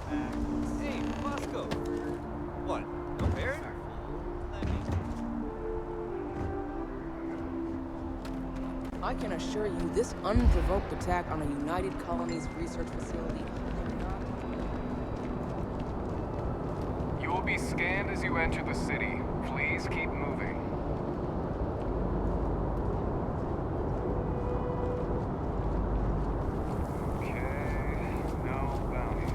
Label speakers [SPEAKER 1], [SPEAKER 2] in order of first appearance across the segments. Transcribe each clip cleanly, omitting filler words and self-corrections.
[SPEAKER 1] Hey, Bosco. What? No Barrett? Let me.
[SPEAKER 2] I can assure you, this unprovoked attack on a United Colonies research facility.
[SPEAKER 3] You will be scanned as you enter the city. Please keep moving. Okay, no bounty.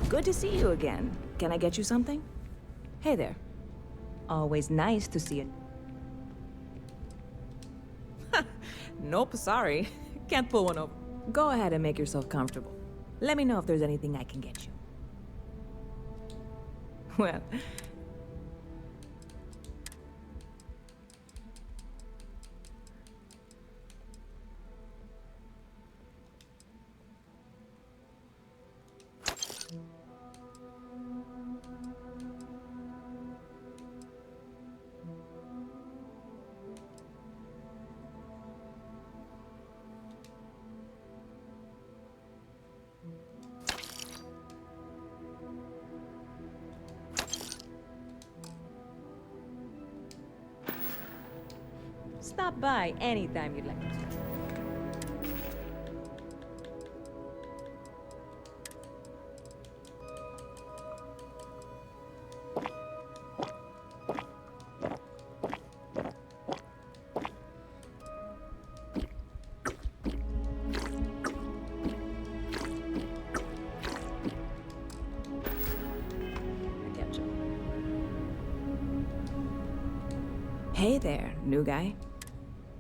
[SPEAKER 4] Good to see you again. Can I get you something? Hey there. Always nice to see it. Nope, sorry. Can't pull one over. Go ahead and make yourself comfortable. Let me know if there's anything I can get you. Well... Stop by anytime you'd like. Hey there, new guy.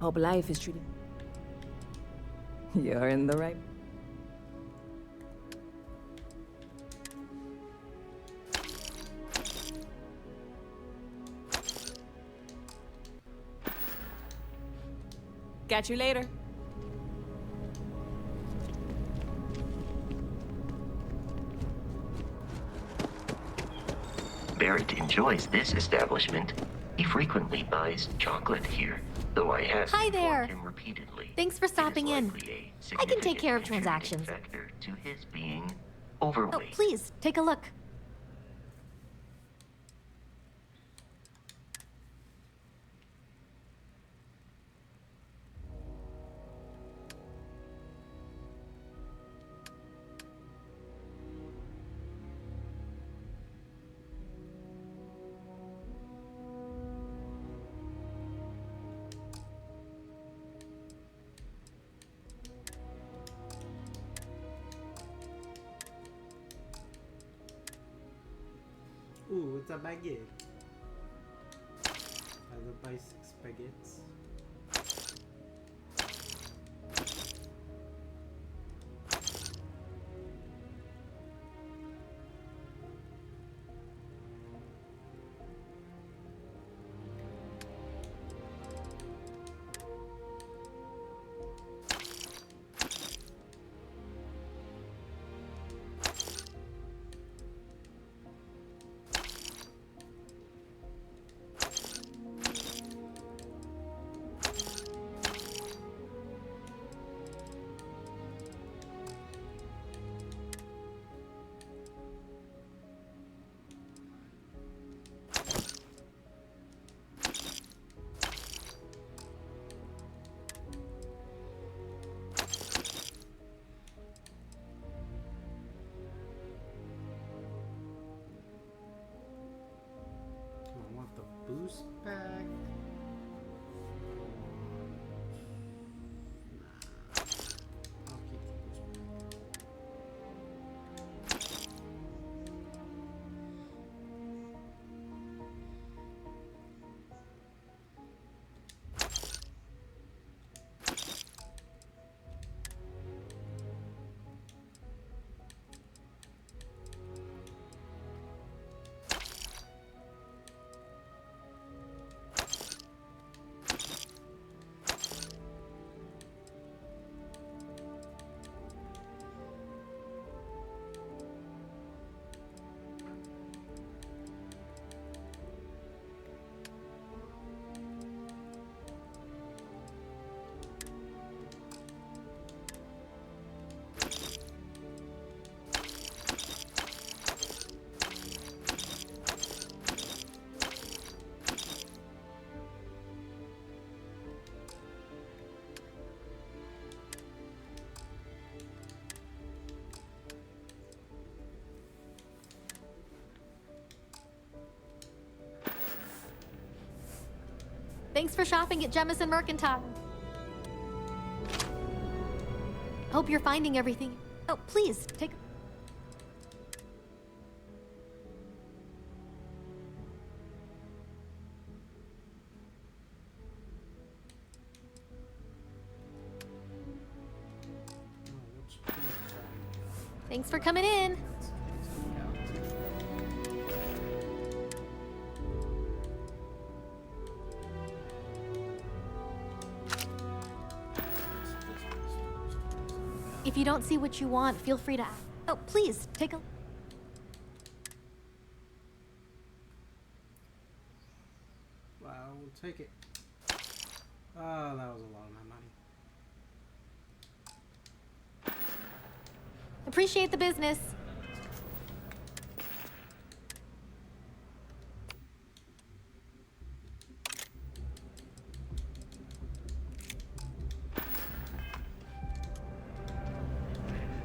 [SPEAKER 4] Hope life is treating... You're in the right... Catch you later.
[SPEAKER 5] Barrett enjoys this establishment. He frequently buys chocolate here, though I have
[SPEAKER 6] Hi there.
[SPEAKER 5] informed him repeatedly.
[SPEAKER 6] Thanks for stopping in. I can take care of transactions.
[SPEAKER 5] Factor to his being
[SPEAKER 6] Oh,
[SPEAKER 5] overweight.
[SPEAKER 6] please, take a look.
[SPEAKER 7] Ooh, it's a baguette. I'll buy 6 baguettes. I want the boost pack. I'll keep the boost pack.
[SPEAKER 6] Thanks for shopping at Jemison Mercantile. Hope you're finding everything. Oh, please, take a... Thanks for coming in. If you don't see what you want, feel free to... Oh, please, take a...
[SPEAKER 7] Well, we'll take it. Oh, that was a lot of my money.
[SPEAKER 6] Appreciate the business.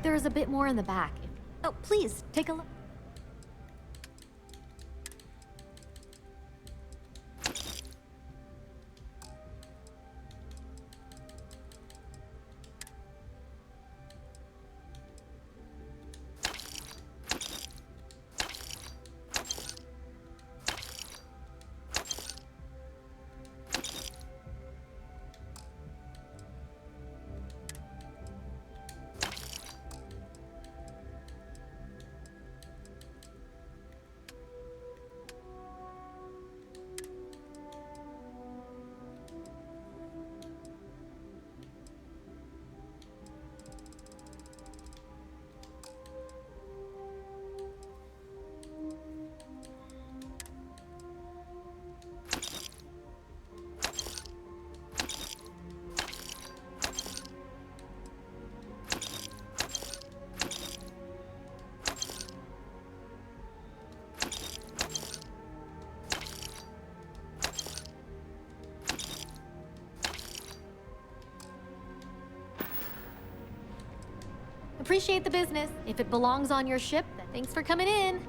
[SPEAKER 6] There is a bit more in the back. Oh, please, take a look. Appreciate the business. If it belongs on your ship, then thanks for coming in.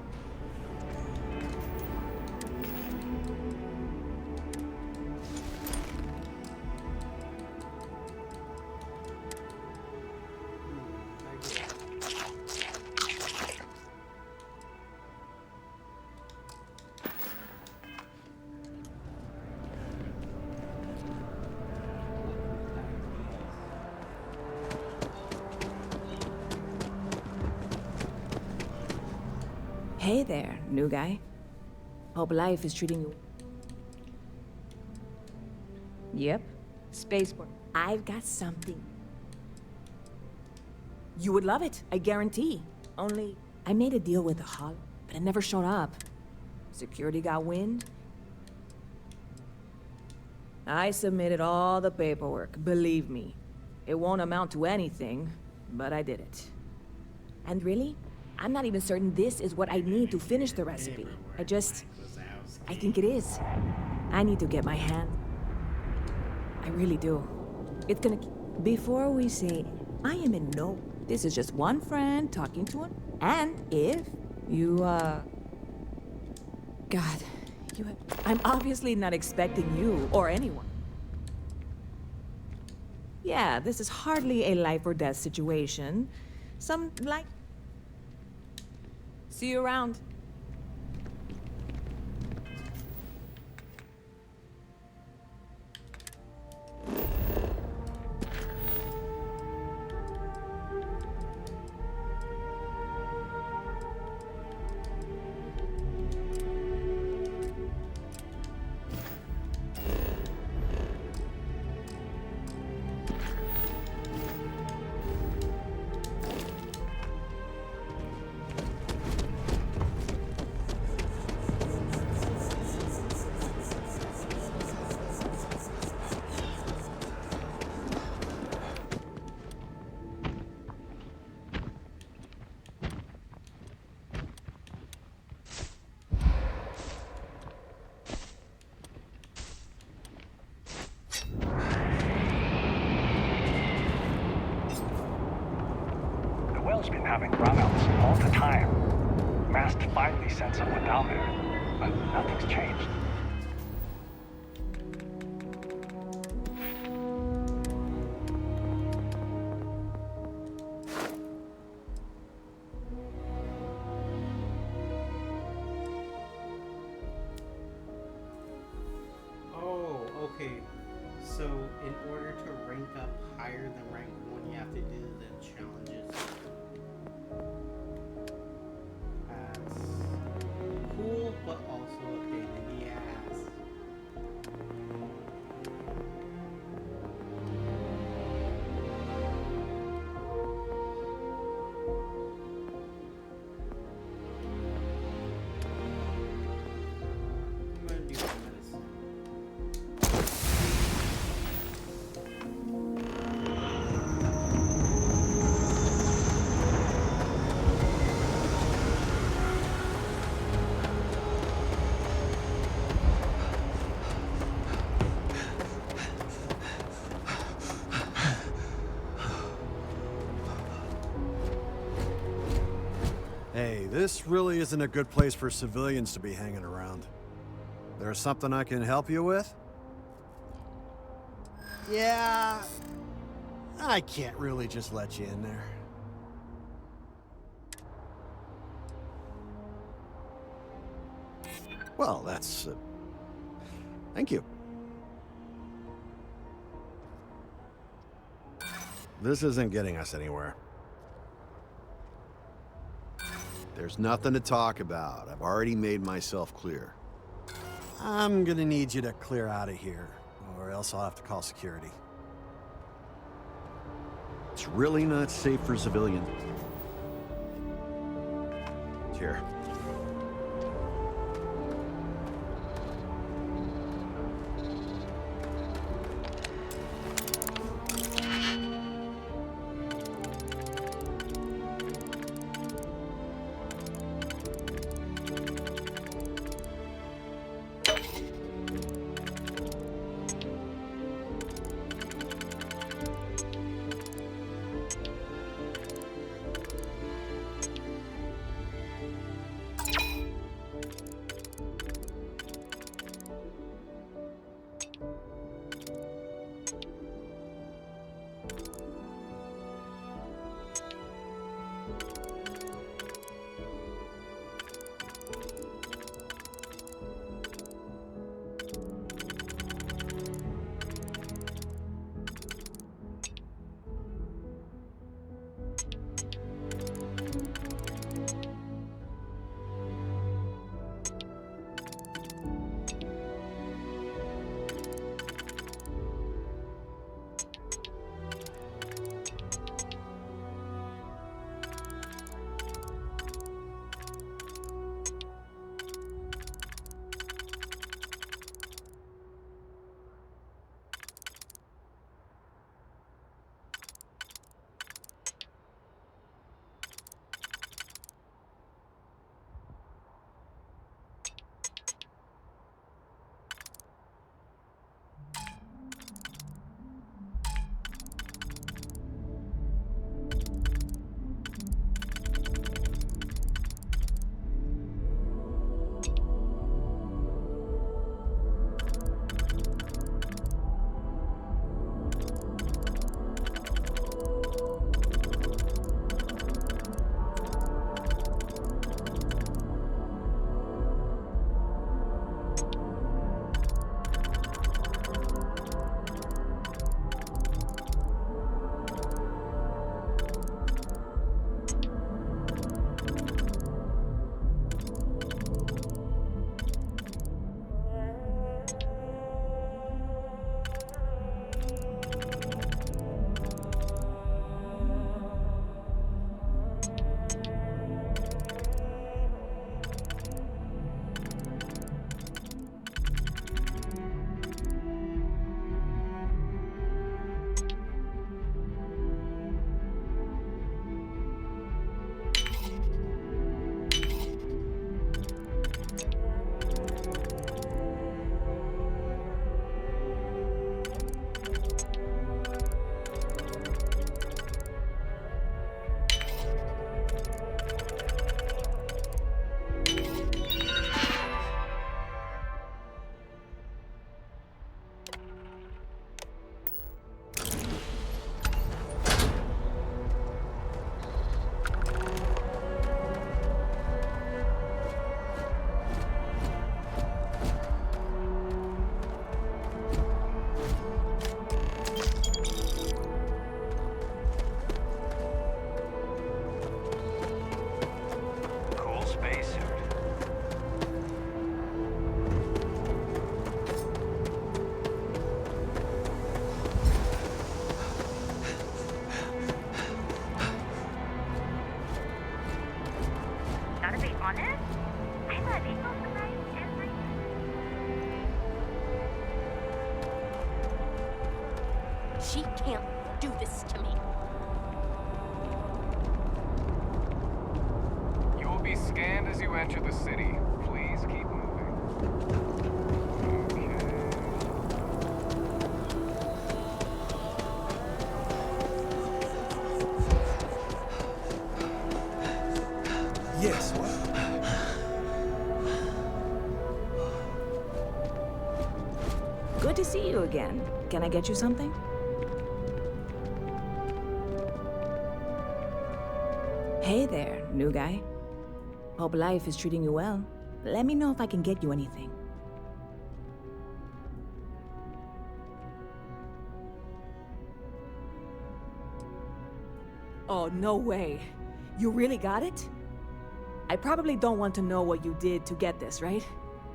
[SPEAKER 4] Hey there, new guy. Hope life is treating you... Yep, spaceport. I've got something. You would love it, I guarantee. Only, I made a deal with the Hull, but it never showed up. Security got wind. I submitted all the paperwork, believe me. It won't amount to anything, but I did it. And really, I'm not even certain this is what I need to finish the recipe. I think it is. I need to get my hand. I really do. It's gonna... Before we say, I am in no... This is just one friend talking to him. And if you, God, I'm obviously not expecting you or anyone. Yeah, this is hardly a life or death situation. Some, like... See you around.
[SPEAKER 8] Whale's been having runouts all the time. Mast finally sent someone down there, but nothing's changed.
[SPEAKER 9] Hey, this really isn't a good place for civilians to be hanging around. There's something I can help you with? Yeah, I can't really just let you in there. Well, that's... thank you. This isn't getting us anywhere. There's nothing to talk about. I've already made myself clear. I'm gonna need you to clear out of here, or else I'll have to call security. It's really not safe for civilians. Here.
[SPEAKER 10] She can't do this to me.
[SPEAKER 3] You will be scanned as you enter the city. Please keep moving. Okay.
[SPEAKER 11] Yes, what?
[SPEAKER 4] Good to see you again. Can I get you something? Hey there, new guy. Hope life is treating you well. Let me know if I can get you anything. Oh, no way. You really got it? I probably don't want to know what you did to get this, right?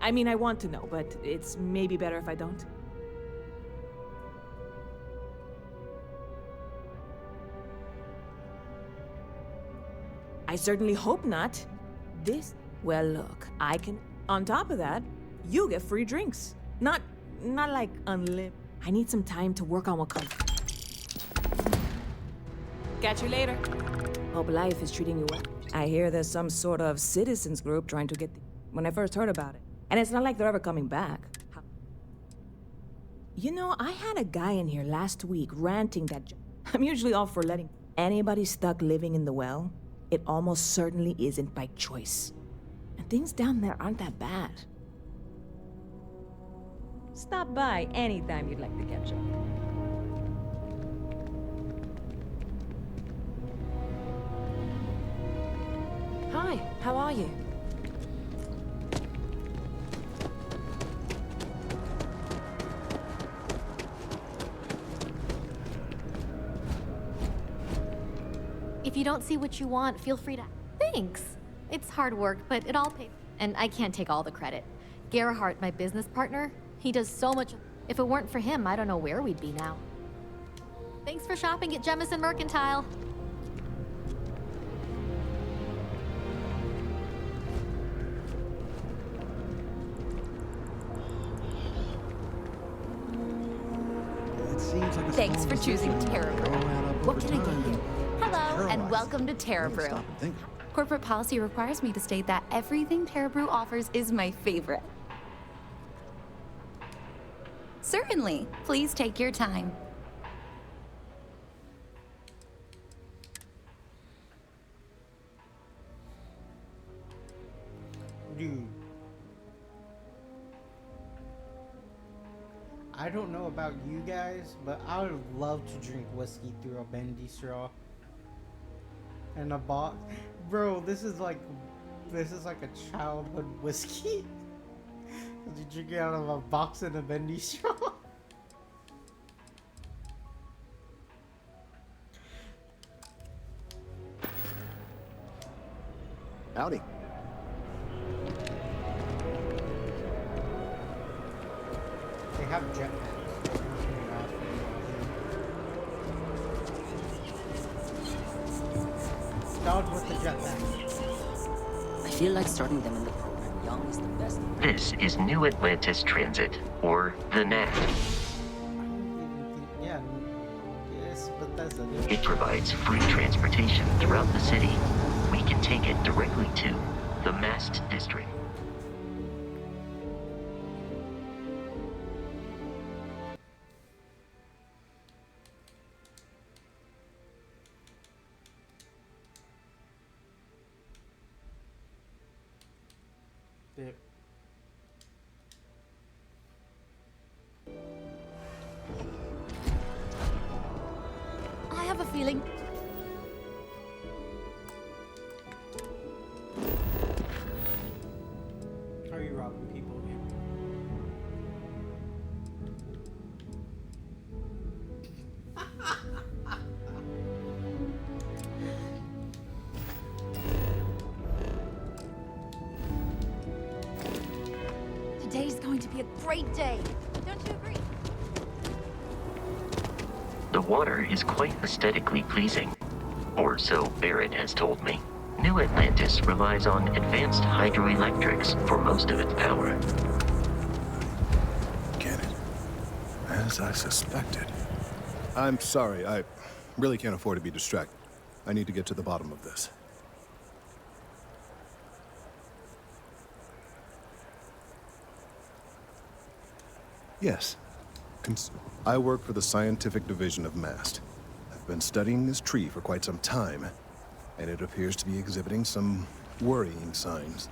[SPEAKER 4] I mean, I want to know, but it's maybe better if I don't. I certainly hope not. Well, look, I can... On top of that, you get free drinks. Not like unlimited. I need some time to work on what comes. Catch you later. Hope life is treating you well. I hear there's some sort of citizens group trying to get when I first heard about it. And it's not like they're ever coming back. You know, I had a guy in here last week ranting that I'm usually all for letting anybody stuck living in the well. It almost certainly isn't by choice. And things down there aren't that bad. Stop by anytime you'd like to catch up.
[SPEAKER 2] Hi, how are you?
[SPEAKER 6] If you don't see what you want, feel free to... Thanks. It's hard work, but it all pays. And I can't take all the credit. Gerhardt, my business partner, he does so much... If it weren't for him, I don't know where we'd be now. Thanks for shopping at Jemison Mercantile.
[SPEAKER 9] It seems like a
[SPEAKER 10] Thanks
[SPEAKER 9] small
[SPEAKER 10] for choosing
[SPEAKER 9] decision,
[SPEAKER 10] Terra
[SPEAKER 9] but
[SPEAKER 10] Brew.
[SPEAKER 9] all add up
[SPEAKER 10] What
[SPEAKER 9] over
[SPEAKER 10] can I get
[SPEAKER 9] time.
[SPEAKER 10] you? Hello, and
[SPEAKER 9] Paralyzed.
[SPEAKER 10] welcome to Terra
[SPEAKER 9] Gotta
[SPEAKER 10] Brew.
[SPEAKER 9] stop and think.
[SPEAKER 12] Corporate policy requires me to state that everything Terra Brew offers is my favorite. Certainly. Please take your time.
[SPEAKER 7] Dude. I don't know about you guys, but I would love to drink whiskey through a bendy straw. And a box. Bro, this is like a childhood whiskey. You drink it out of a box and a bendy straw.
[SPEAKER 9] Howdy.
[SPEAKER 7] They have jetpacks. Dodge with the jetpack.
[SPEAKER 2] I feel like starting them in the program young is the best.
[SPEAKER 5] This is New Atlantis Transit, or the NAT.
[SPEAKER 7] Yeah, yes, but that's a
[SPEAKER 5] It provides free transportation throughout the city. We can take it directly to the Mast District.
[SPEAKER 7] Yep.
[SPEAKER 10] I have a feeling.
[SPEAKER 7] How are you robbing people again?
[SPEAKER 10] Today's going to be a great day. Don't you agree?
[SPEAKER 5] The water is quite aesthetically pleasing, or so Barrett has told me. New Atlantis relies on advanced hydroelectrics for most of its power.
[SPEAKER 11] Get it. As I suspected. I'm sorry, I really can't afford to be distracted. I need to get to the bottom of this. Yes. I work for the scientific division of MAST. I've been studying this tree for quite some time. and it appears to be exhibiting some worrying signs.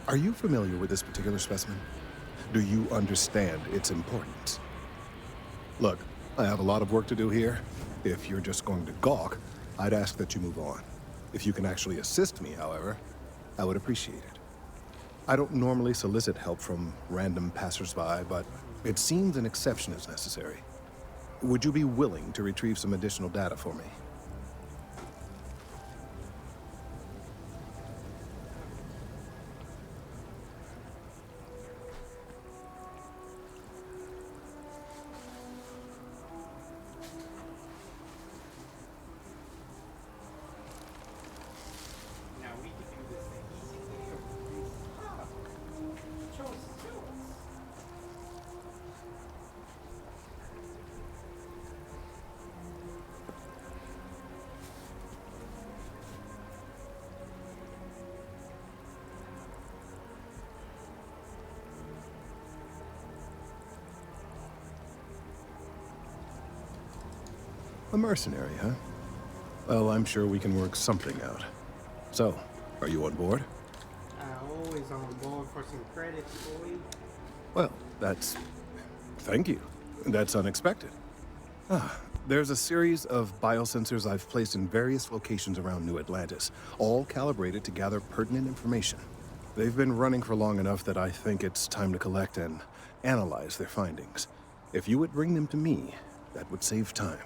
[SPEAKER 11] Are you familiar with this particular specimen? Do you understand its importance? Look, I have a lot of work to do here. If you're just going to gawk, I'd ask that you move on. If you can actually assist me, however, I would appreciate it. I don't normally solicit help from random passersby, but it seems an exception is necessary. Would you be willing to retrieve some additional data for me?
[SPEAKER 7] Now we can do this the easy way of reducing cost. Show us, show us.
[SPEAKER 11] A mercenary, huh? Well, I'm sure we can work something out. So, are you on board?
[SPEAKER 7] Always on board for some credits, boy.
[SPEAKER 11] Well, thank you. That's unexpected. There's a series of biosensors I've placed in various locations around New Atlantis, all calibrated to gather pertinent information. They've been running for long enough that I think it's time to collect and analyze their findings. If you would bring them to me, that would save time.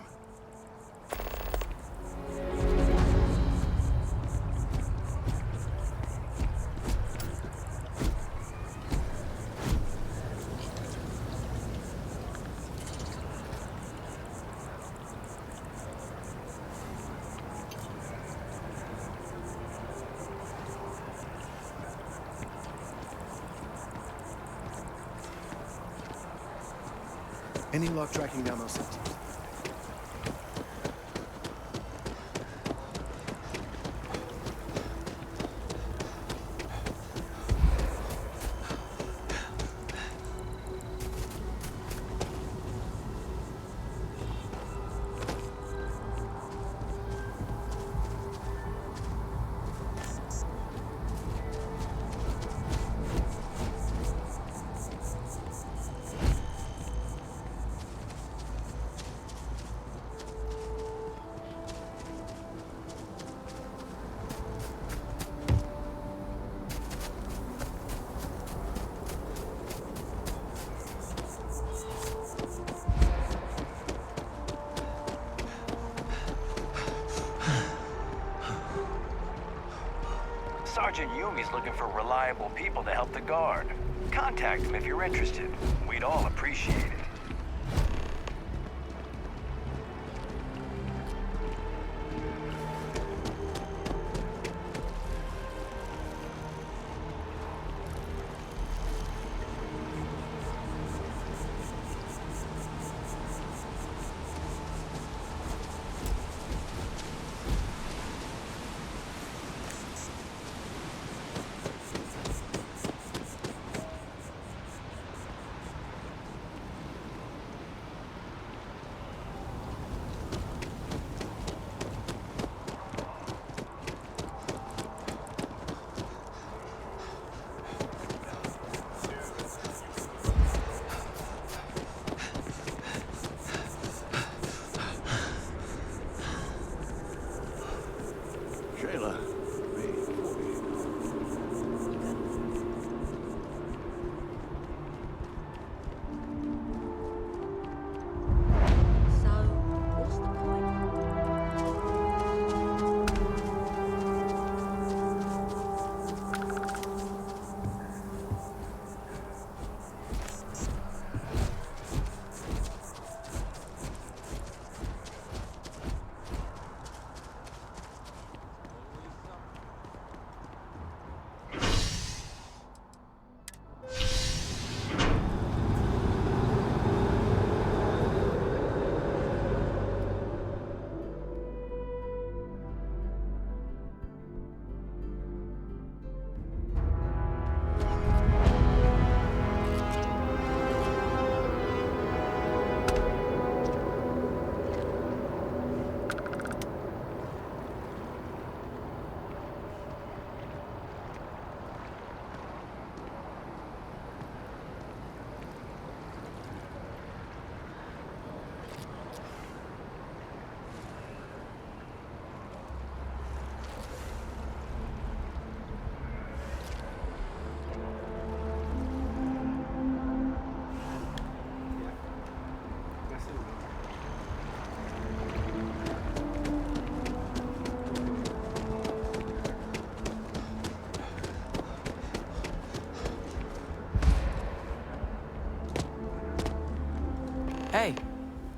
[SPEAKER 11] Any luck tracking down those sentinels?
[SPEAKER 8] Sergeant Yumi's looking for reliable people to help the guard. Contact him if you're interested. We'd all appreciate it.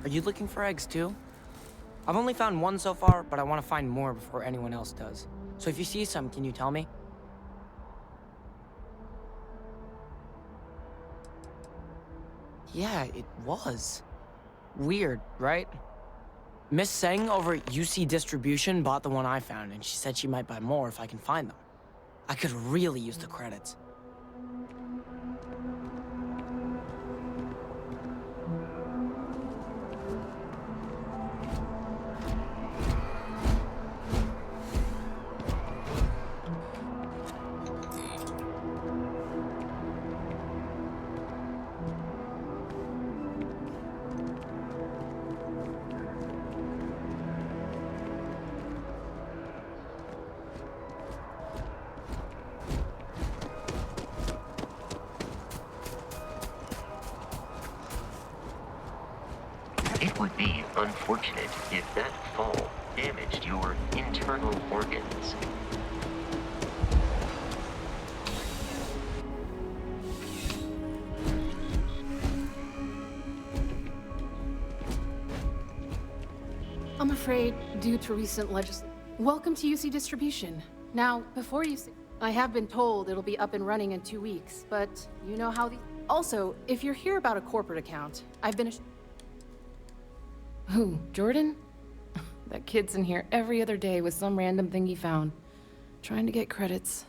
[SPEAKER 13] Are you looking for eggs too? I've only found one so far, but I want to find more before anyone else does. So if you see some, can you tell me? Yeah, it was. Weird, right? Miss Seng over at UC Distribution bought the one I found, and she said she might buy more if I can find them. I could really use the credits.
[SPEAKER 5] It would be unfortunate if that fall damaged your internal organs.
[SPEAKER 14] I'm afraid, due to recent legislation. Welcome to UC Distribution. Now, before you say, I have been told it'll be up and running in 2 weeks, but you know how the. Also, if you're here about a corporate account, I've been. Who, Jordan? That kid's in here every other day with some random thing he found, trying to get credits.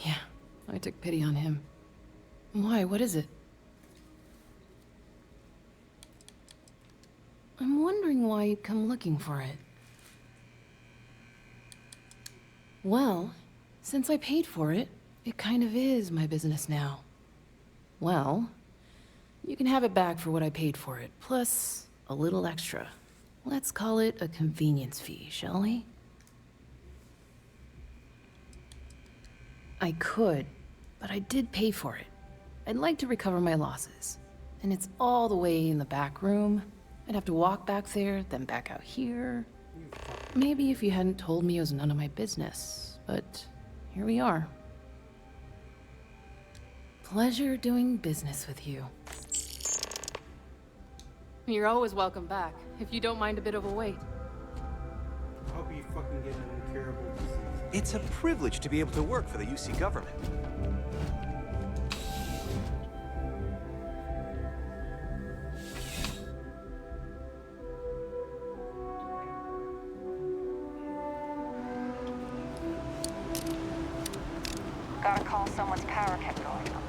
[SPEAKER 14] Yeah, I took pity on him. Why? What is it? I'm wondering why you'd come looking for it. Well, since I paid for it, it kind of is my business now. Well, you can have it back for what I paid for it, plus a little extra. Let's call it a convenience fee, shall we? I could, but I did pay for it. I'd like to recover my losses. And it's all the way in the back room. I'd have to walk back there, then back out here. Maybe if you hadn't told me it was none of my business, but here we are. Pleasure doing business with you. You're always welcome back, if you don't mind a bit of a wait.
[SPEAKER 7] I hope you fucking get an incurable disease.
[SPEAKER 15] It's a privilege to be able to work for the UC government.
[SPEAKER 16] Gotta call someone's power kept going up.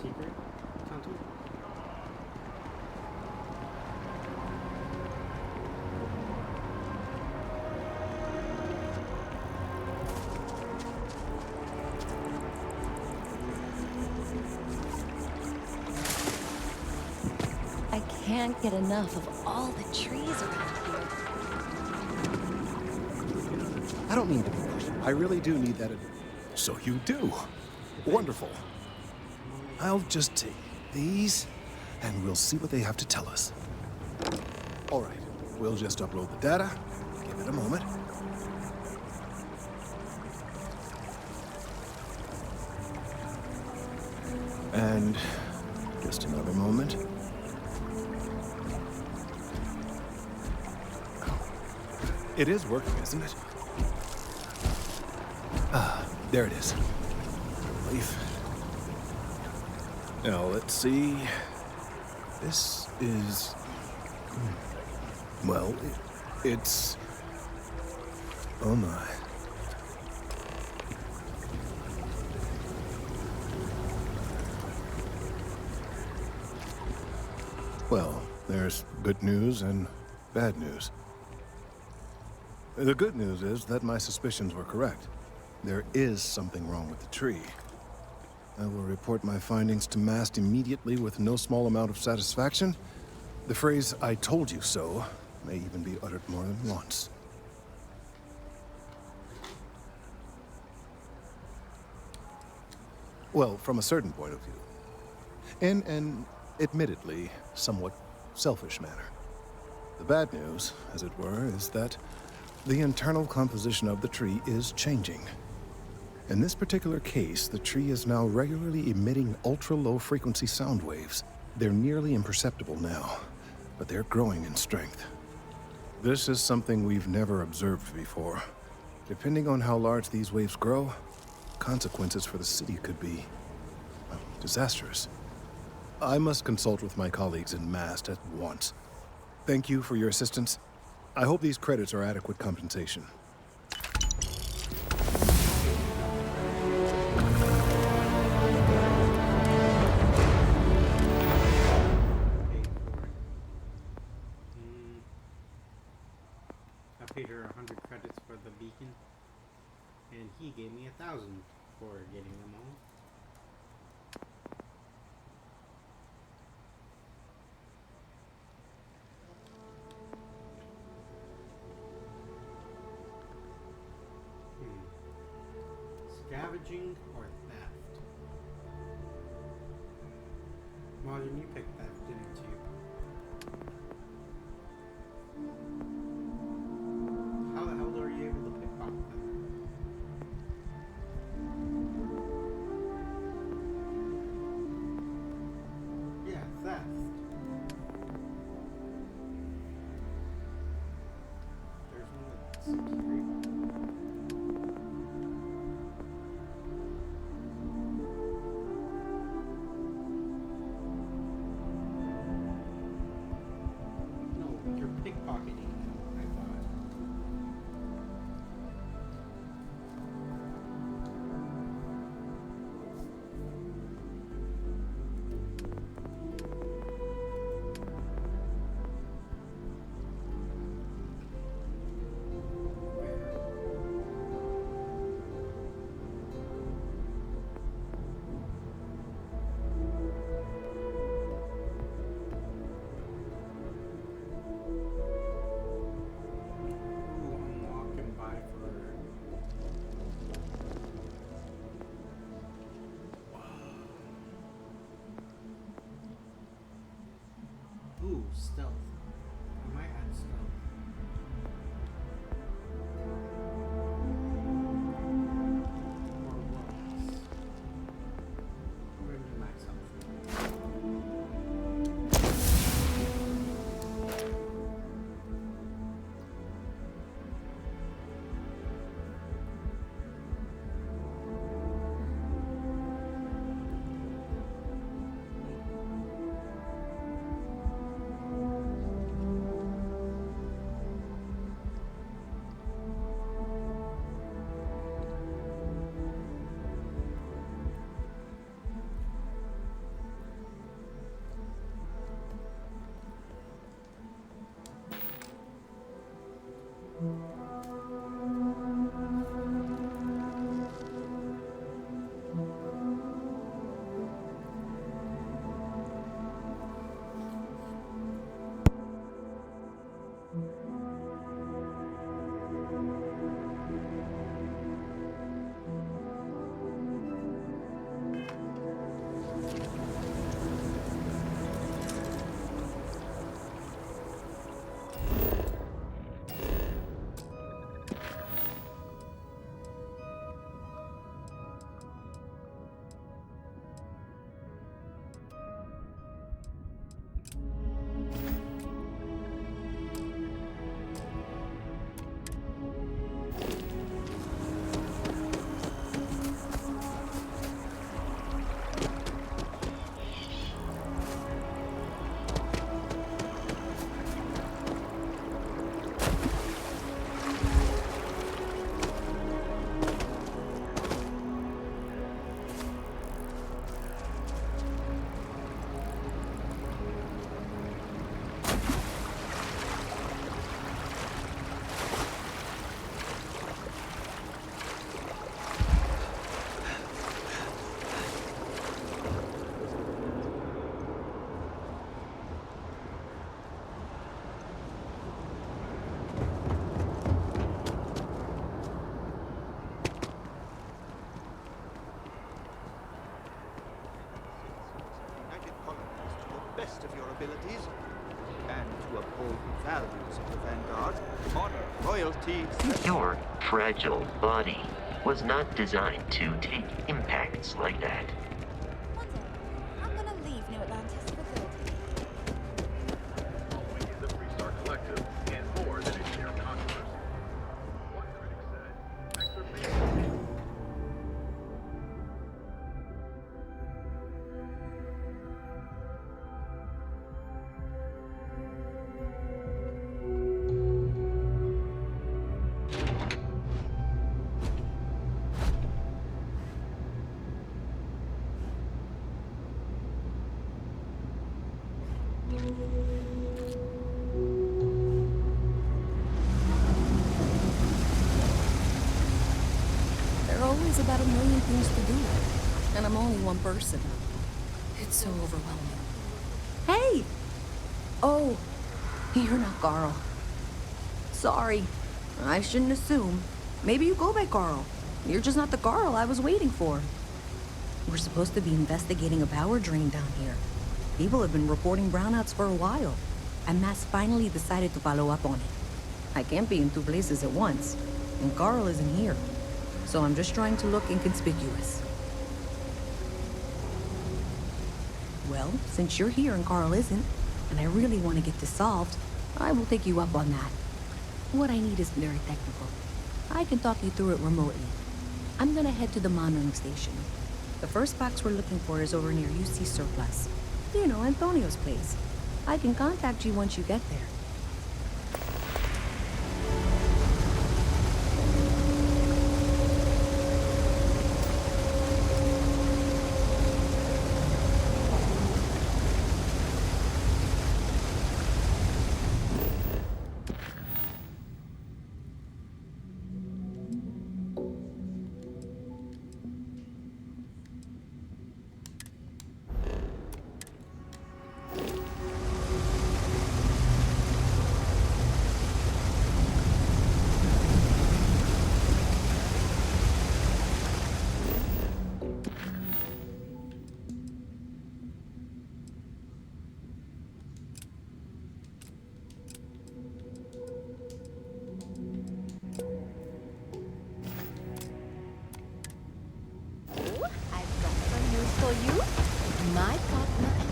[SPEAKER 7] Secret? Tunnel?
[SPEAKER 10] I can't get enough of all the trees around here.
[SPEAKER 11] I don't mean to be pushy. I really do need that. So you do. Wonderful. I'll just take these, and we'll see what they have to tell us. All right, we'll just upload the data. Give it a moment. And just another moment. It is working, isn't it? Ah, there it is. Relief. Now, let's see. This is... Well, it's... Oh my. Well, there's good news and bad news. The good news is that my suspicions were correct. There is something wrong with the tree. I will report my findings to MAST immediately with no small amount of satisfaction. The phrase, "I told you so," may even be uttered more than once. Well, from a certain point of view. In an, admittedly, somewhat selfish manner. The bad news, as it were, is that the internal composition of the tree is changing. In this particular case, the tree is now regularly emitting ultra-low frequency sound waves. They're nearly imperceptible now, but they're growing in strength. This is something we've never observed before. Depending on how large these waves grow, consequences for the city could be, well, disastrous. I must consult with my colleagues in Mast at once. Thank you for your assistance. I hope these credits are adequate compensation.
[SPEAKER 7] I paid her 100 credits for the beacon, and he gave me 1,000 for getting them all. Scavenging or theft? Martin, you picked theft, didn't you? How the hell are you able to pickpocket them? Yeah, theft. There's one that's security. No, you're pickpocketing, I thought. Unlock and buy for... Ooh, stealth. I might add stealth. Or wellness. We're gonna do max health.
[SPEAKER 17] values of the Vanguard. Honor, loyalty...
[SPEAKER 5] Your fragile body was not designed to take impacts like that.
[SPEAKER 10] One day, I'm gonna leave New Atlantis for good.
[SPEAKER 11] We is a three-star collective and more than a sheer controversy. One critic said, excerpt
[SPEAKER 14] There are always about a million things to do, and I'm only one person. It's so overwhelming.
[SPEAKER 18] Hey! Oh, you're not Carl. Sorry. I shouldn't assume. Maybe you go by Carl. You're just not the Carl I was waiting for. We're supposed to be investigating a power drain down here. People have been reporting brownouts for a while, and Mass finally decided to follow up on it. I can't be in two places at once, and Carl isn't here. So I'm just trying to look inconspicuous. Well, since you're here and Carl isn't, and I really want to get this solved, I will take you up on that. What I need isn't very technical. I can talk you through it remotely. I'm gonna head to the monitoring station. The first box we're looking for is over near UC Surplus. You know, Antonio's place. I can contact you once you get there.
[SPEAKER 10] For you, my partner and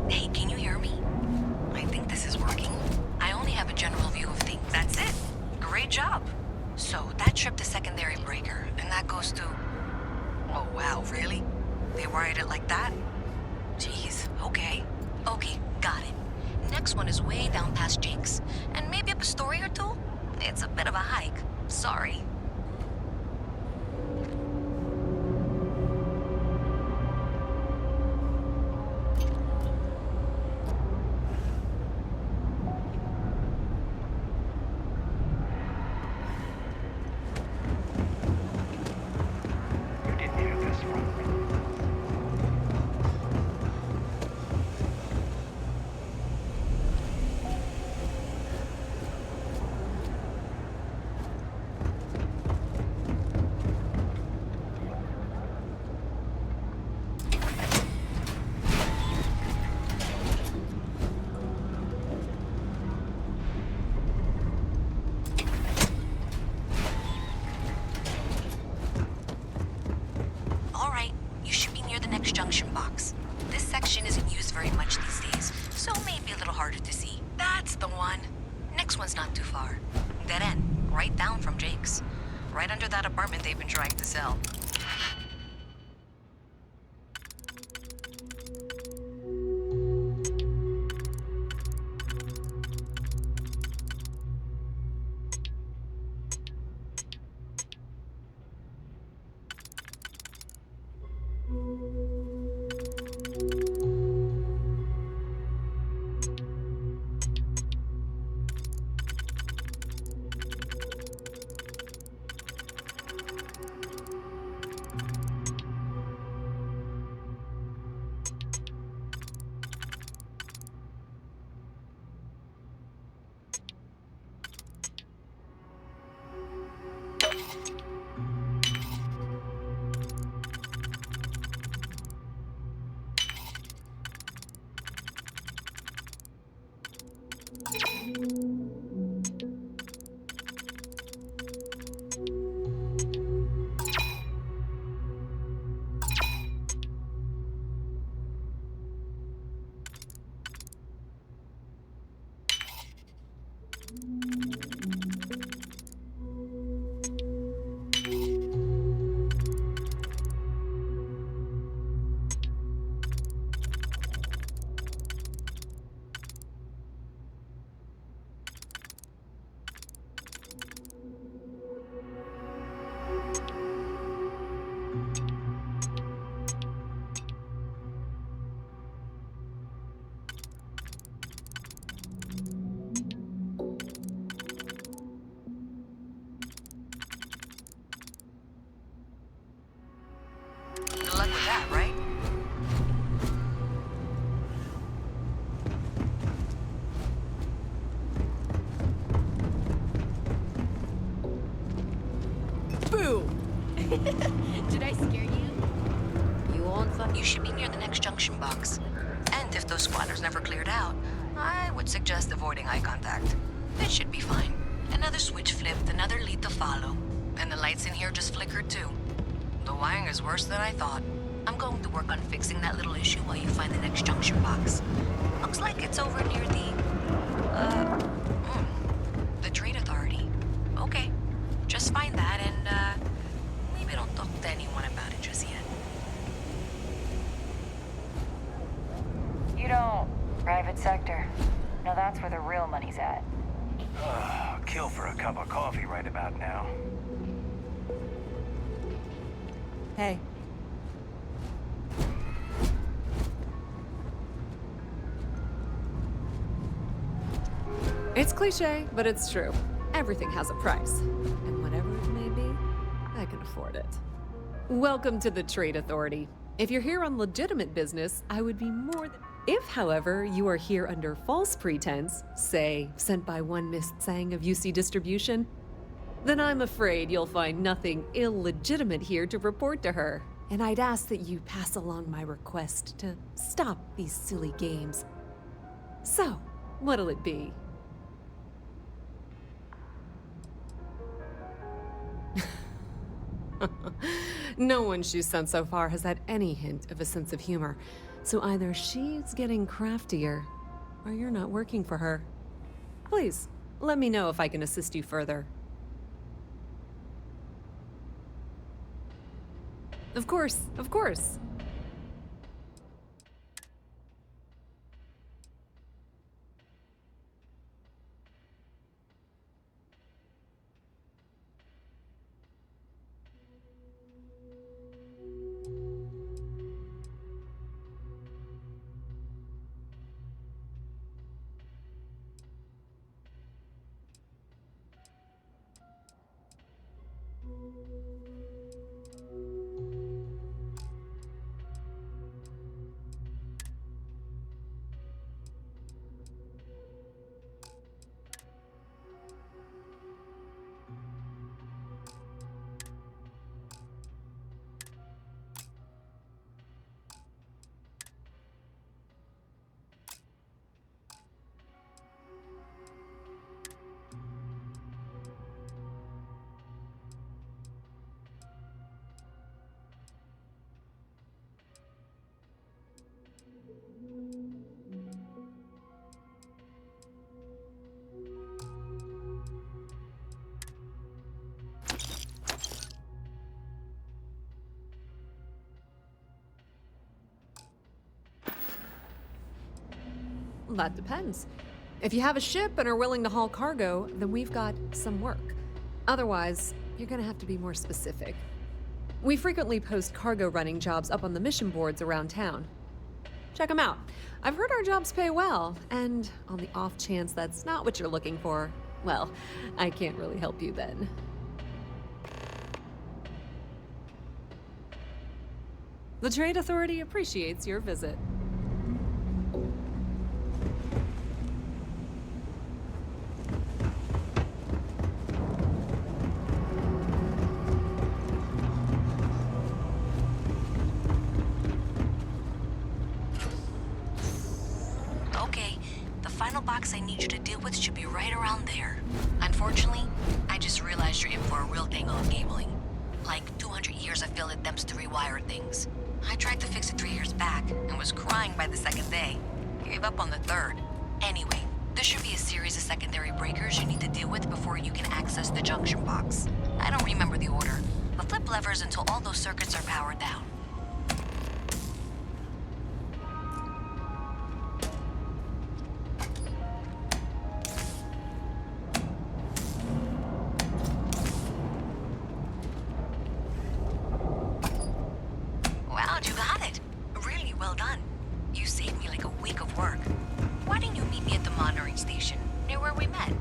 [SPEAKER 18] Hey, can you hear me? I think this is working. I only have a general view of things. That's it. Great job. So, that tripped the secondary breaker, and that goes to... Oh, wow, really? They wired it like that? Jeez, okay. Okay, got it. Next one is way down past Jake's. And maybe up a story or two? It's a bit of a hike. Sorry.
[SPEAKER 8] You didn't hear this from me.
[SPEAKER 18] junction box. This section isn't used very much these days, so maybe a little harder to see. That's the one. Next one's not too far. Dead end, right down from Jake's. Right under that apartment they've been trying to sell. Good luck with that, right?
[SPEAKER 19] Boo! Did I scare you?
[SPEAKER 18] You won't You should be near the next junction box. And if those squatters never cleared out, I would suggest avoiding eye contact. It should be fine. Another switch flipped, another lead to follow. And the lights in here just flickered too. The wiring is worse than I thought. I'm going to work on fixing that little issue while you find the next junction box. Looks like it's over near the Trade Authority. Okay, just find that and, maybe don't talk to anyone about it just yet.
[SPEAKER 16] You don't. Private sector. Now that's where the real money's at.
[SPEAKER 8] Kill for a cup of coffee right about now.
[SPEAKER 19] Hey. It's cliche, but it's true. Everything has a price. And whatever it may be, I can afford it. Welcome to the Trade Authority. If you're here on legitimate business, I would be more than... If, however, you are here under false pretense, say, sent by one Miss Tsang of UC Distribution, then I'm afraid you'll find nothing illegitimate here to report to her. And I'd ask that you pass along my request to stop these silly games. So, what'll it be? No one she's sent so far has had any hint of a sense of humor. So either she's getting craftier, or you're not working for her. Please, let me know if I can assist you further. Of course, of course. That depends. If you have a ship and are willing to haul cargo, then we've got some work. Otherwise, you're gonna have to be more specific. We frequently post cargo running jobs up on the mission boards around town. Check them out. I've heard our jobs pay well, and on the off chance that's not what you're looking for, well, I can't really help you then. The Trade Authority appreciates your visit.
[SPEAKER 18] Okay, the final box I need you to deal with should be right around there. Unfortunately, I just realized you're in for a real tangle of cabling. Like 200 years of field attempts to rewire things. I tried to fix it 3 years back and was crying by the second day. Gave up on the third. Anyway, the should be a series of secondary breakers you need to deal with before you can access the junction box. I don't remember the order, but flip levers until all those circuits are powered down. Wow, you got it. Really well done. You saved me like a week of work. Why didn't you meet me at the monitoring station, near where we met?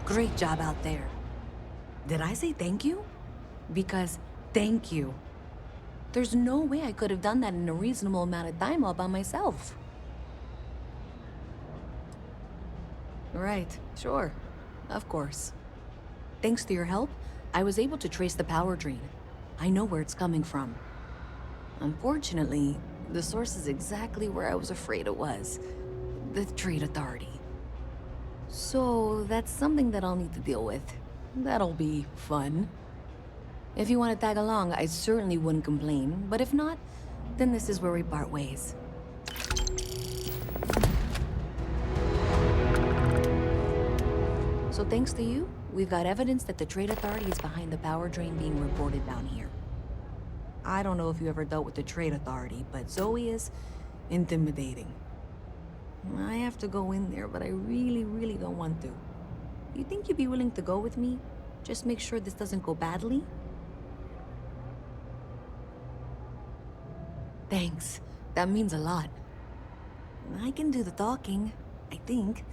[SPEAKER 18] Great job out there. Did I say thank you? Because thank you. There's no way I could have done that in a reasonable amount of time all by myself. Right, sure. Of course. Thanks to your help, I was able to trace the power drain. I know where it's coming from. Unfortunately, the source is exactly where I was afraid it was. The Trade Authority. So, that's something that I'll need to deal with. That'll be fun. If you want to tag along, I certainly wouldn't complain, but if not, then this is where we part ways. So thanks to you, we've got evidence that the Trade Authority is behind the power drain being reported down here. I don't know if you ever dealt with the Trade Authority, but Zoe is intimidating. I have to go in there, but I really don't want to. You think you'd be willing to go with me? Just make sure this doesn't go badly? Thanks. That means a lot. I can do the talking, I think.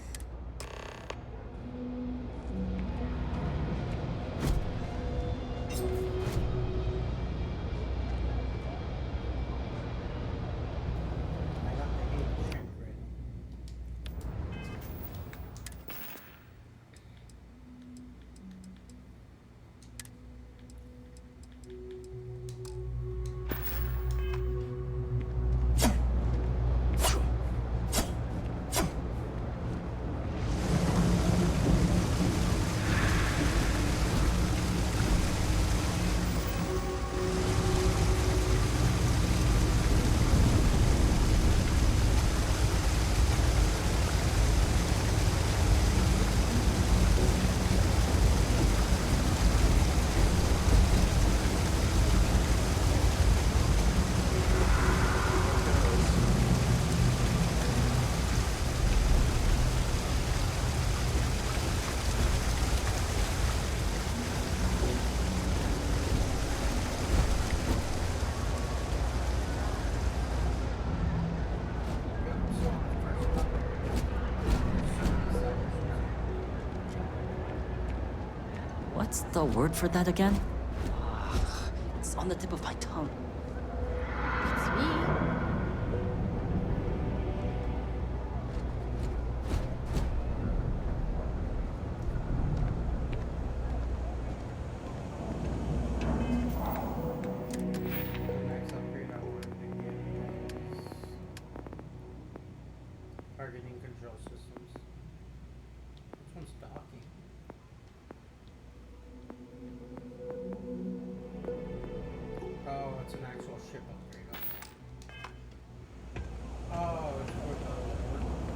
[SPEAKER 20] What's the word for that again? It's on the tip of my tongue.
[SPEAKER 19] It's me.
[SPEAKER 7] Targeting control systems. Which one's docking? Oh, it's an actual ship upgrade. Oh, it's for the...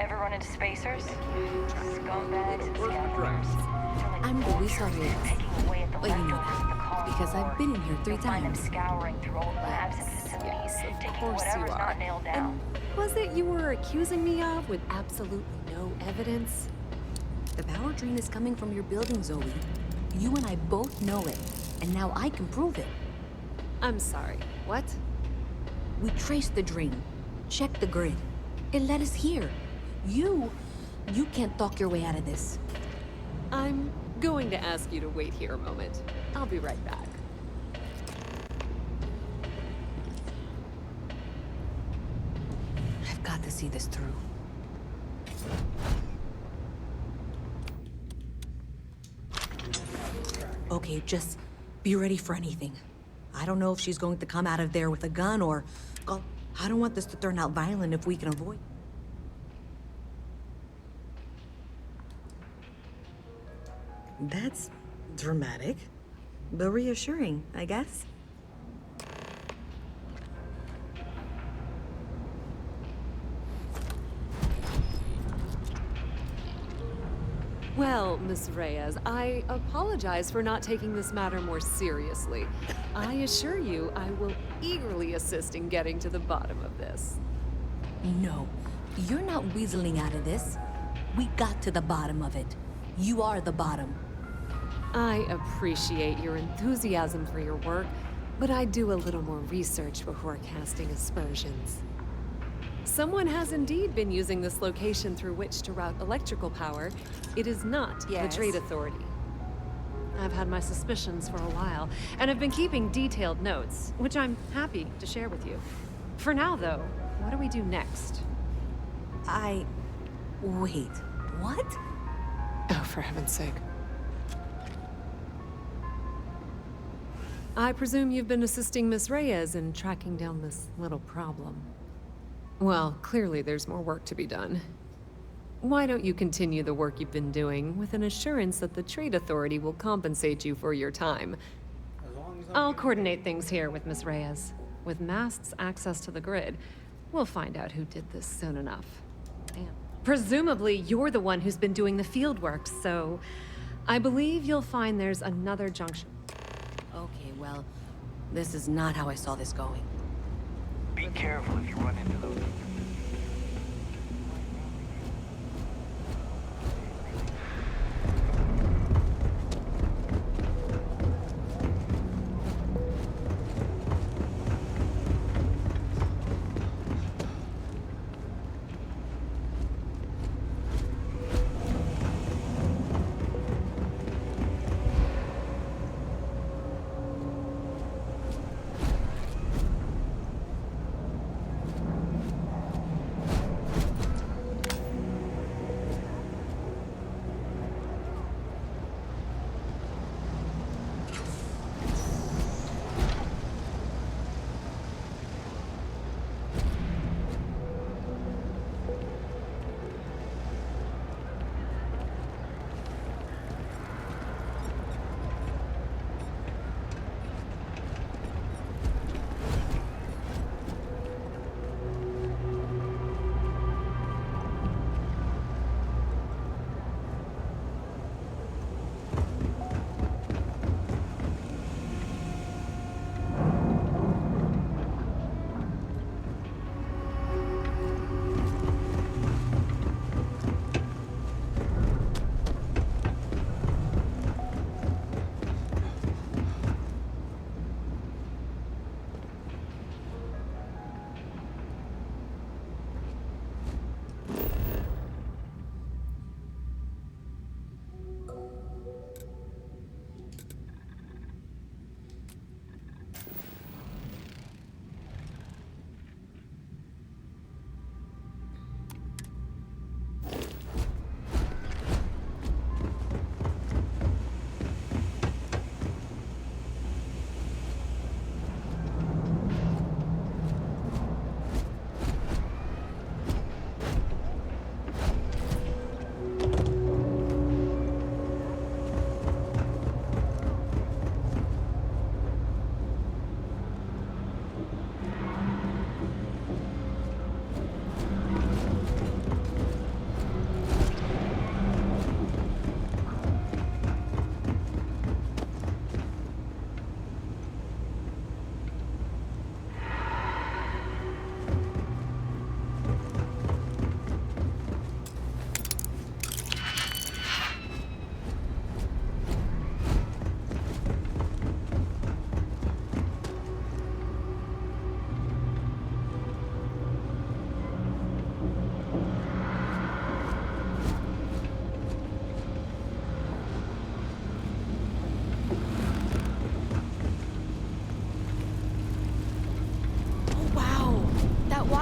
[SPEAKER 16] Ever run into spacers? Scumbags and scavengers.
[SPEAKER 18] I'm the Luisa Reyes.
[SPEAKER 16] Away at the
[SPEAKER 18] Well, you know
[SPEAKER 16] leftovers of the
[SPEAKER 18] that,
[SPEAKER 16] Cold
[SPEAKER 18] because I've
[SPEAKER 16] War.
[SPEAKER 18] been in here 3
[SPEAKER 16] You'll find them
[SPEAKER 18] times.
[SPEAKER 16] scouring through old labs and facilities,
[SPEAKER 19] Yes, of
[SPEAKER 16] taking
[SPEAKER 19] course you
[SPEAKER 16] whatever's
[SPEAKER 19] are.
[SPEAKER 16] not nailed down.
[SPEAKER 19] Was it you were accusing me of with absolutely no evidence?
[SPEAKER 18] The power drain is coming from your building, Zoe. You and I both know it, and now I can prove it.
[SPEAKER 19] I'm sorry, what?
[SPEAKER 18] We traced the drain, checked the grid. It led us here. You can't talk your way out of this.
[SPEAKER 19] I'm going to ask you to wait here a moment. I'll be right back.
[SPEAKER 18] I've got to see this through. Okay, just be ready for anything. I don't know if she's going to come out of there with a gun or... God, I don't want this to turn out violent if we can avoid... That's dramatic, but reassuring, I guess.
[SPEAKER 19] Well, Miss Reyes, I apologize for not taking this matter more seriously. I assure you, I will eagerly assist in getting to the bottom of this.
[SPEAKER 18] No, you're not weaseling out of this. We got to the bottom of it. You are the bottom.
[SPEAKER 19] I appreciate your enthusiasm for your work, but I do a little more research before casting aspersions. Someone has indeed been using this location through which to route electrical power. It is not the Trade Authority. I've had my suspicions for a while, and have been keeping detailed notes, which I'm happy to share with you. For now, though, what do we do next?
[SPEAKER 18] Wait, what?
[SPEAKER 19] Oh, for heaven's sake. I presume you've been assisting Miss Reyes in tracking down this little problem. Well, clearly there's more work to be done. Why don't you continue the work you've been doing with an assurance that the Trade Authority will compensate you for your time? I'll coordinate things here with Miss Reyes. With Mast's access to the grid, we'll find out who did this soon enough. And presumably, you're the one who's been doing the field work, so I believe you'll find there's another junction.
[SPEAKER 18] Okay, well, this is not how I saw this going.
[SPEAKER 8] Be careful if you run into those.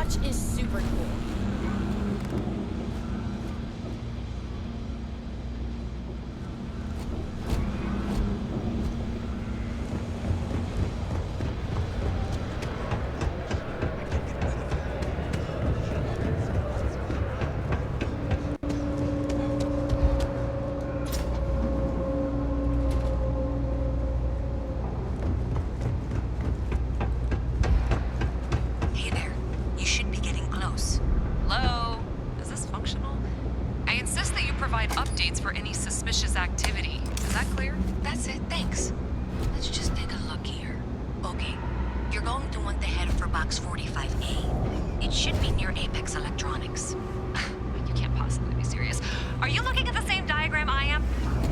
[SPEAKER 2] hatch is super cool.
[SPEAKER 21] Hey there. You should be getting close.
[SPEAKER 22] Hello? Is this functional? I insist that you provide updates for any suspicious activity. Is that clear?
[SPEAKER 21] That's it, thanks. Let's just take a look here. Okay, you're going to want to head for box 45A. It should be near Apex Electronics.
[SPEAKER 22] You can't possibly be serious. Are you looking at the same diagram I am?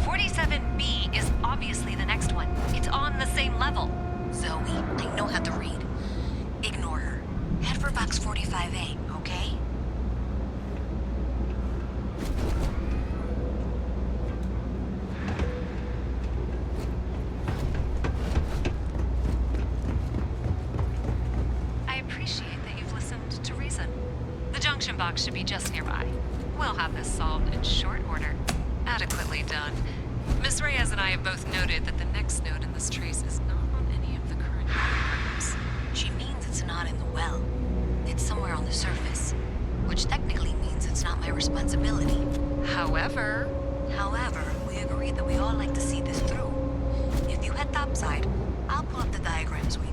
[SPEAKER 22] 47B is obviously the next one. It's on the same level.
[SPEAKER 21] Zoe, I know how to read. Ignore her. Head for box 45A, okay?
[SPEAKER 22] I appreciate that you've listened to reason. The junction box should be just nearby. We'll have this solved in short order. Adequately done. Miss Reyes and I have both noted that the next node in this trace is not on any of the current diagrams.
[SPEAKER 21] She means it's not in the well. It's somewhere on the surface. Which technically means it's not my responsibility.
[SPEAKER 22] However,
[SPEAKER 21] we agreed that we all like to see this through. If you head topside, I'll pull up the diagrams we need.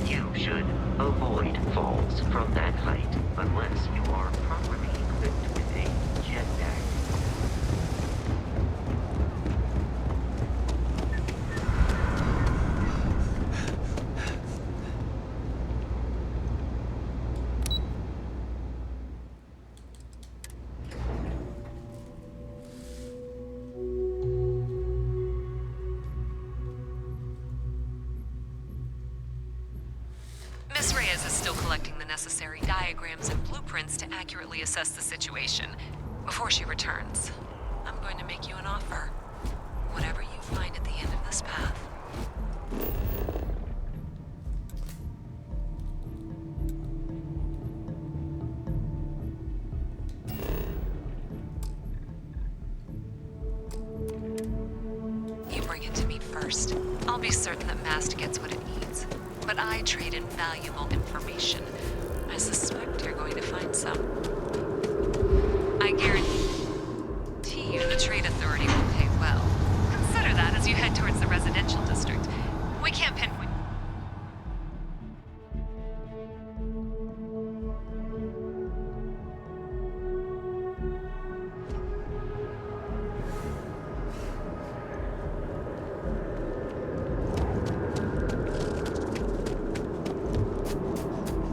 [SPEAKER 5] You should avoid falls from that height unless you are properly equipped with a jetpack.
[SPEAKER 22] Miss Reyes is still collecting the necessary diagrams and blueprints to accurately assess the situation. Before she returns, I'm going to make you an offer. Whatever you find at the end of this path. You bring it to me first. I'll be certain that Mast gets what it needs. But I trade in valuable information. I suspect you're going to find some. I guarantee you the Trade Authority will pay well. Consider that as you head towards the residential district. We can't pinpoint.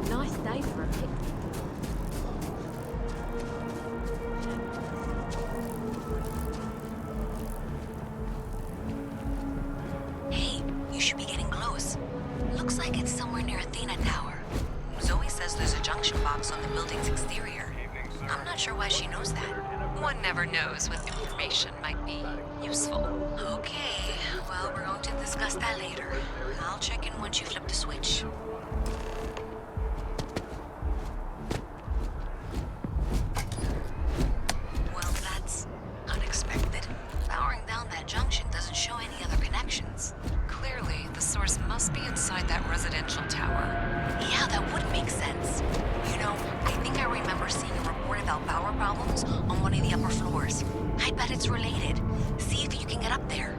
[SPEAKER 4] Nice day for a pic.
[SPEAKER 21] Hey, you should be getting close. Looks like it's somewhere near Athena Tower. Zoe says there's a junction box on the building's exterior. I'm not sure why she knows that.
[SPEAKER 22] One never knows when information might be useful.
[SPEAKER 21] Okay, well, we're going to discuss that later. I'll check in once you flip the switch. Well, that's unexpected. Powering down that junction doesn't show any other connections.
[SPEAKER 22] Clearly, the source must be inside that residential tower.
[SPEAKER 21] Yeah, that would make sense. You know, I think I remember seeing a report about power problems on one one of the upper floors. I bet it's related. See if you can get up there.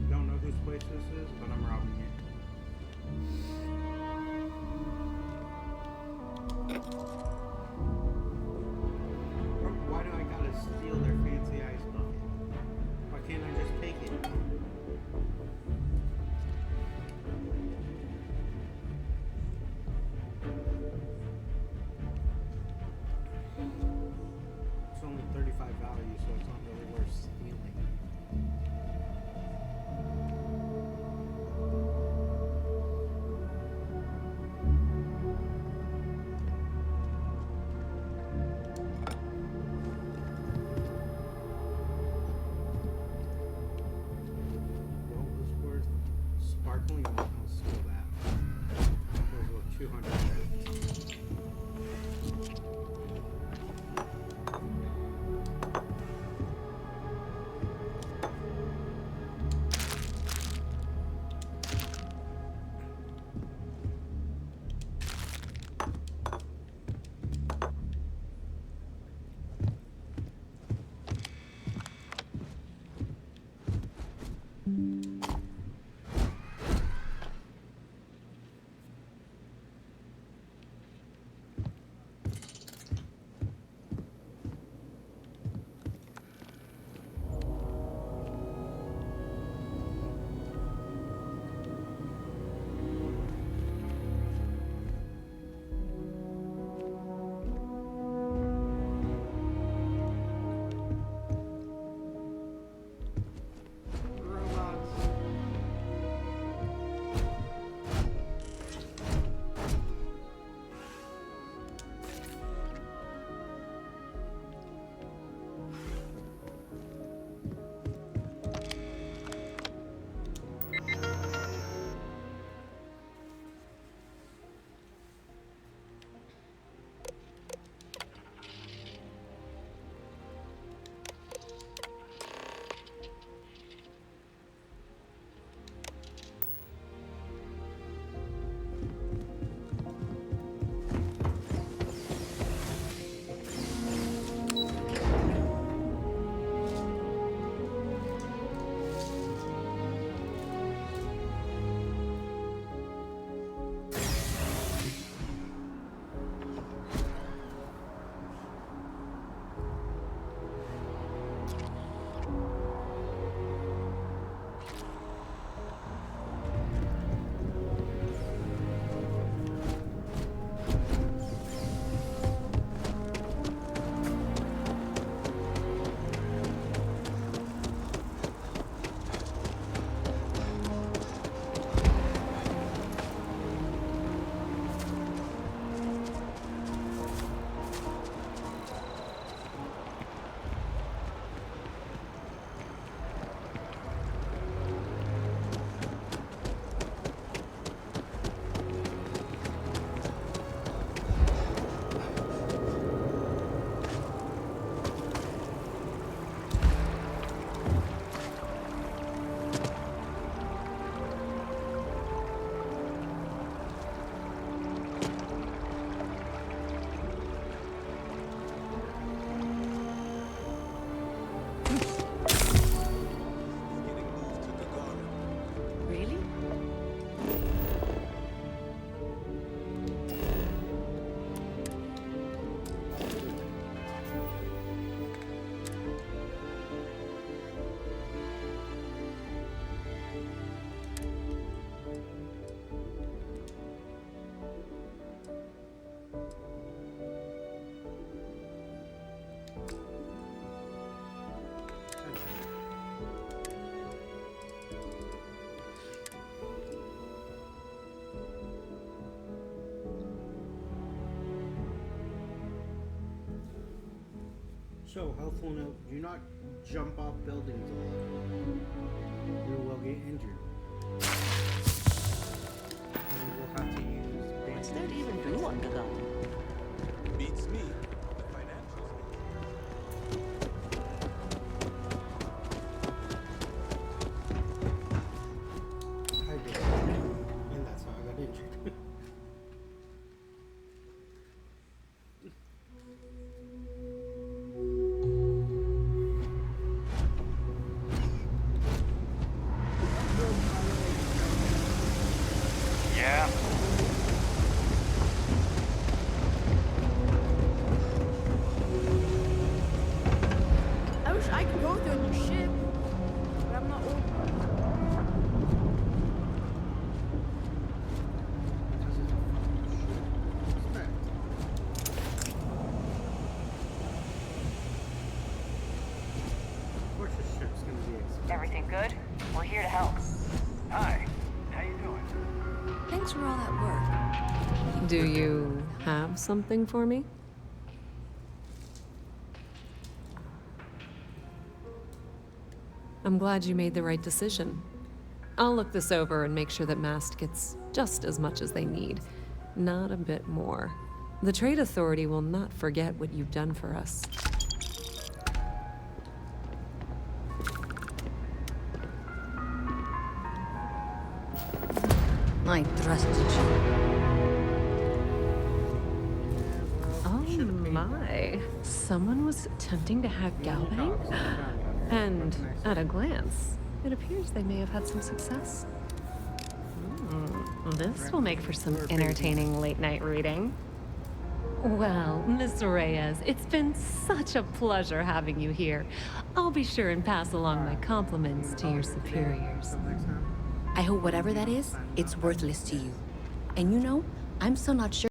[SPEAKER 7] Don't know whose place this is, but I'm robbing it. Why do I gotta steal their fancy ice bucket? Why can't I just take it? It's only 35 value, so it's not really worth stealing. What was worth? Sparkling one, I'll steal that. It was worth 200. So, helpful note, do not jump off buildings a lot. You will get injured. And you will have to use
[SPEAKER 20] What's there to even do on the gun?
[SPEAKER 17] Beats me. The financials.
[SPEAKER 7] I did. And that's how I got injured.
[SPEAKER 8] Yeah?
[SPEAKER 4] I wish I could go through your ship, but I'm not old.
[SPEAKER 7] Of course the ship's gonna be expensive.
[SPEAKER 16] Everything good? We're here to help.
[SPEAKER 8] Hi. How you doing?
[SPEAKER 18] Thanks for all that work.
[SPEAKER 19] Do you have something for me? I'm glad you made the right decision. I'll look this over and make sure that Mast gets just as much as they need, not a bit more. The Trade Authority will not forget what you've done for us.
[SPEAKER 18] I trusted you.
[SPEAKER 19] Oh my. Someone was attempting to hack Galbang? And at a glance, it appears they may have had some success. This will make for some entertaining late-night reading. Well, Miss Reyes, it's been such a pleasure having you here. I'll be sure and pass along my compliments to your superiors.
[SPEAKER 18] I hope whatever that is, it's worthless to you. And you know, I'm still not sure.